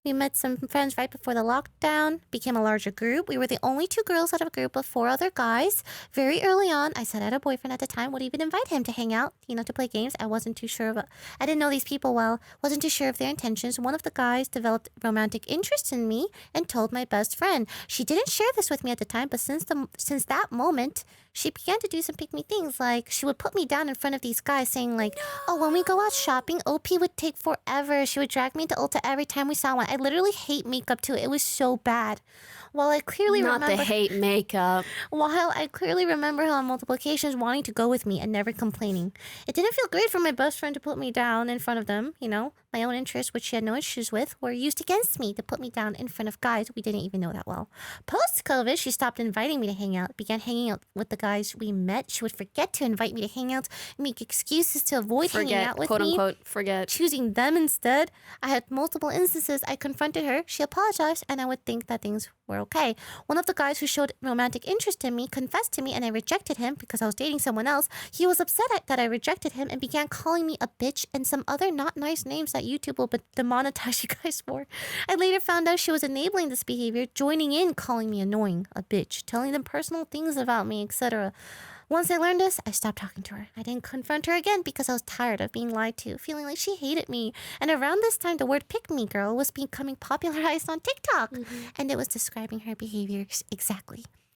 We met some friends right before the lockdown, became a larger group. We were the only two girls out of a group of four other guys. Very early on, I said I had a boyfriend at the time, would even invite him to hang out, to play games. I wasn't too sure I didn't know these people well, wasn't too sure of their intentions. One of the guys developed romantic interest in me and told my best friend. She didn't share this with me at the time, but since that moment, she began to do some pick me things. Like, she would put me down in front of these guys saying, like, oh, when we go out shopping, OP would take forever. She would drag me to Ulta every time we saw one. I literally hate makeup too. It was so bad. While I clearly Not the hate makeup. While I clearly remember her on multiple occasions wanting to go with me and never complaining. It didn't feel great for my best friend to put me down in front of them, My own interests, which she had no issues with, were used against me to put me down in front of guys we didn't even know that well. Post-COVID, she stopped inviting me to hang out, began hanging out with the guys we met. She would forget to invite me to hang out, make excuses to avoid hanging out with quote me. Unquote, forget. Choosing them instead. I had multiple instances. I confronted her. She apologized, and I would think that things were okay. One of the guys who showed romantic interest in me confessed to me, and I rejected him because I was dating someone else. He was upset that I rejected him and began calling me a bitch and some other not nice names that YouTube will demonetize you guys for. I later found out she was enabling this behavior, joining in calling me annoying, a bitch, telling them personal things about me, etc. Once I learned this, I stopped talking to her. I didn't confront her again because I was tired of being lied to, feeling like she hated me. And around this time, the word pick me girl was becoming popularized on TikTok. And it was describing her behaviors exactly.